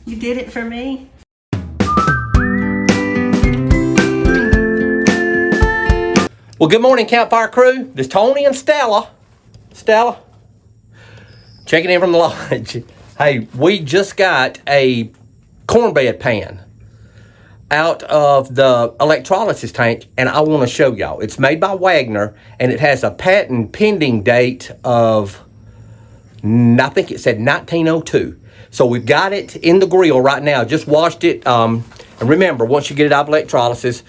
You did it for me? Well, good morning, Campfire crew. This is Tony and Stella. Stella, checking in from the lodge. Hey, we just got a cornbread pan out of the electrolysis tank, and I want to show y'all. It's made by Wagner, and it has a patent pending date of, I think it said 1902. So we've got it in the grill right now. Just washed it. And remember, once you get it out of electrolysis,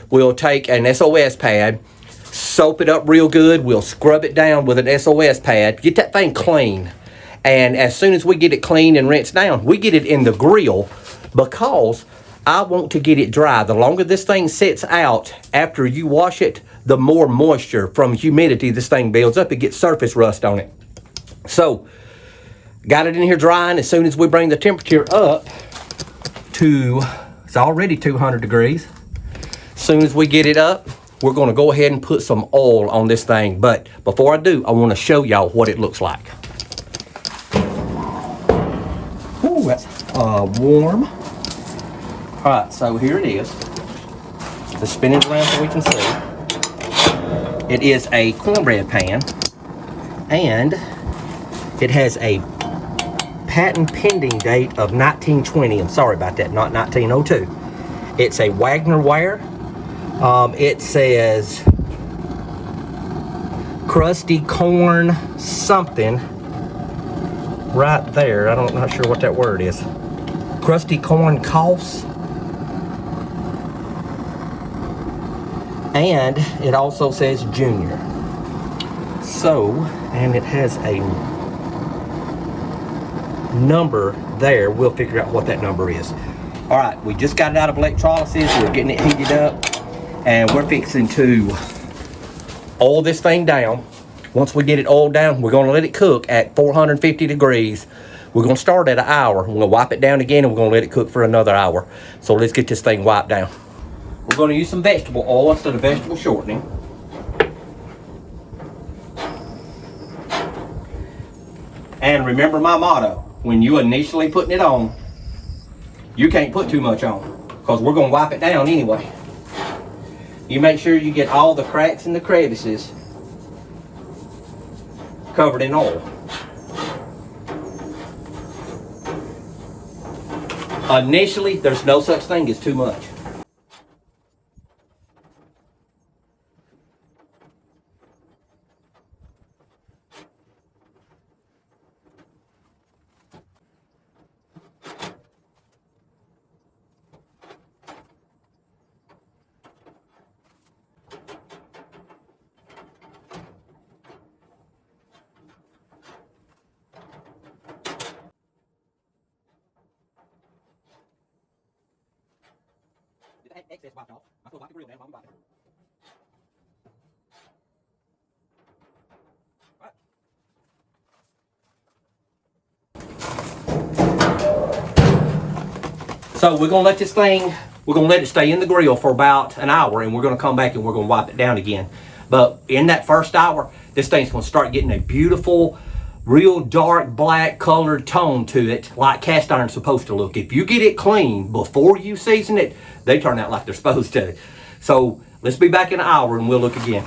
we'll take an SOS pad, soap it up real good. We'll scrub it down with an SOS pad. Get that thing clean. And as soon as we get it clean and rinsed down, we get it in the grill because I want to get it dry. The longer this thing sits out after you wash it, the more moisture from humidity this thing builds up. It gets surface rust on it. So, got it in here drying. As soon as we bring the temperature up to, it's already 200 degrees. As soon as we get it up, we're going to go ahead and put some oil on this thing. But before I do, I want to show y'all what it looks like. Ooh, that's warm. All right, so here it is. Just spin it around so we can see. It is a cornbread pan, and it has a patent pending date of 1920. I'm sorry about that, not 1902. It's a Wagner wire. It says crusty corn something right there. I'm not sure what that word is. Crusty corn costs. And it also says junior. So, and it has a number there. We'll figure out what that number is. All right, we just got it out of electrolysis. We're getting it heated up, and we're fixing to oil this thing down. Once we get it oiled down, we're going to let it cook at 450 degrees. We're going to start at an hour. We're going to wipe it down again, and we're going to let it cook for another hour. So let's get this thing wiped down. We're going to use some vegetable oil instead of vegetable shortening. And remember my motto, when you initially putting it on, you can't put too much on because we're going to wipe it down anyway. You make sure you get all the cracks and the crevices covered in oil. Initially, there's no such thing as too much. Excess wiped off. I'm going to wipe the grill down while we wipe it. So we're going to let this thing, we're going to let it stay in the grill for about an hour, and we're going to come back and we're going to wipe it down again. But in that first hour, this thing's going to start getting a beautiful, real dark black colored tone to it, like cast iron's supposed to look. If you get it clean before you season it, they turn out like they're supposed to. So let's be back in an hour and we'll look again.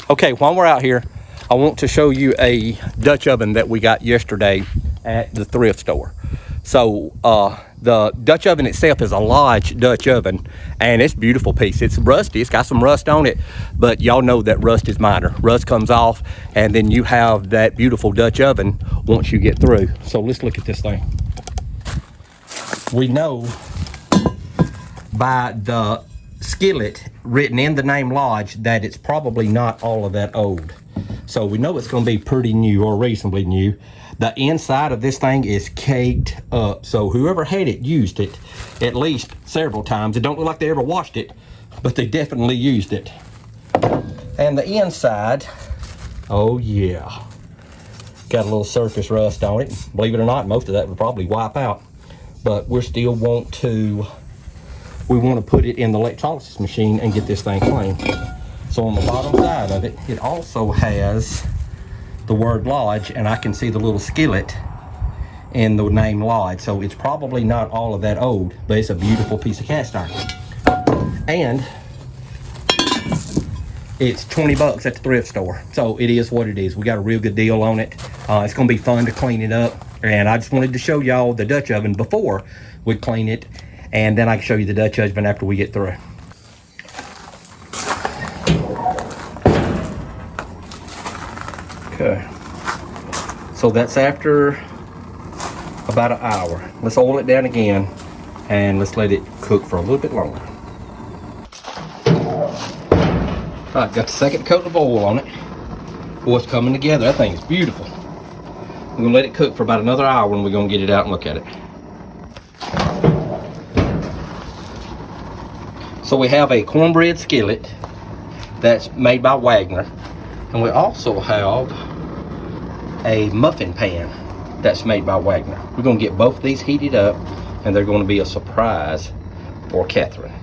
Okay, while we're out here, I want to show you a Dutch oven that we got yesterday at the thrift store. So the Dutch oven itself is a Lodge Dutch oven, and it's a beautiful piece. It's rusty, it's got some rust on it, but y'all know that rust is minor. Rust comes off, and then you have that beautiful Dutch oven once you get through. So let's look at this thing. We know by the skillet written in the name Lodge that it's probably not all of that old. So we know it's going to be pretty new or reasonably new. The inside of this thing is caked up. So whoever had it used it at least several times. It don't look like they ever washed it, but they definitely used it. And the inside, oh yeah, got a little surface rust on it. Believe it or not, most of that would probably wipe out. But we still want to put it in the electrolysis machine and get this thing clean. So on the bottom side of it, it also has the word Lodge, and I can see the little skillet and the name Lod. So it's probably not all of that old, but it's a beautiful piece of cast iron. And it's 20 bucks at the thrift store. So it is what it is. We got a real good deal on it. It's gonna be fun to clean it up. And I just wanted to show y'all the Dutch oven before we clean it. And then I can show you the Dutch oven after we get through. Okay. So that's after about an hour. Let's oil it down again and let's let it cook for a little bit longer. All right, got the second coat of oil on it. Boy, it's coming together. That thing's beautiful. We're gonna let it cook for about another hour and we're gonna get it out and look at it. So we have a cornbread skillet that's made by Wagner. And we also have a muffin pan that's made by Wagner. We're gonna get both of these heated up and they're gonna be a surprise for Catherine.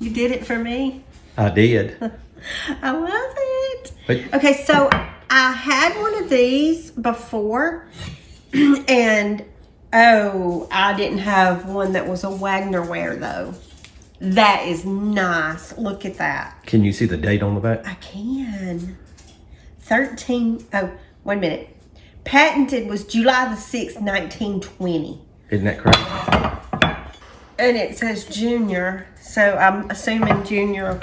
You did it for me? I did. I love it. But, okay, so I had one of these before and oh, I didn't have one that was a Wagner ware though. That is nice. Look at that. can you see the date on the back? I can. 13, oh, wait a minute. Patented was July the 6th, 1920. Isn't that correct? And it says junior, so I'm assuming junior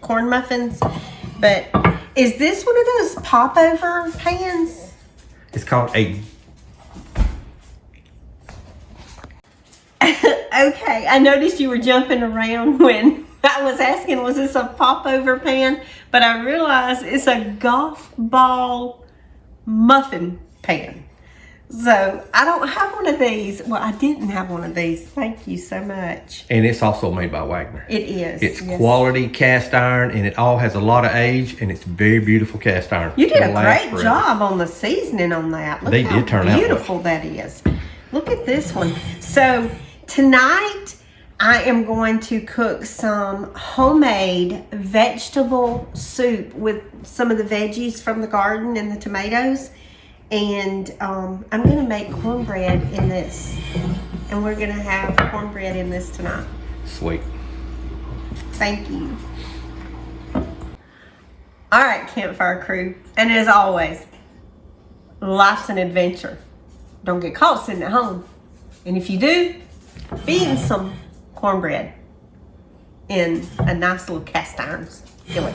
corn muffins. But is this one of those popover pans? It's called a... Okay, I noticed you were jumping around when I was asking, was this a popover pan? But I realized it's a golf ball muffin pan. So I don't have one of these. Well, I didn't have one of these. Thank you so much. And it's also made by Wagner. It is. It's quality cast iron and it all has a lot of age and it's very beautiful cast iron. You did a It'll last great forever. job on the seasoning on that. Look They how did turn out beautiful that is. Look at this one. So tonight I am going to cook some homemade vegetable soup with some of the veggies from the garden and the tomatoes. And I'm going to make cornbread in this. And we're going to have cornbread in this tonight. Sweet. Thank you. All right, Campfire crew. And as always, life's an adventure. Don't get caught sitting at home. And if you do, be eating some cornbread in a nice little cast iron skillet.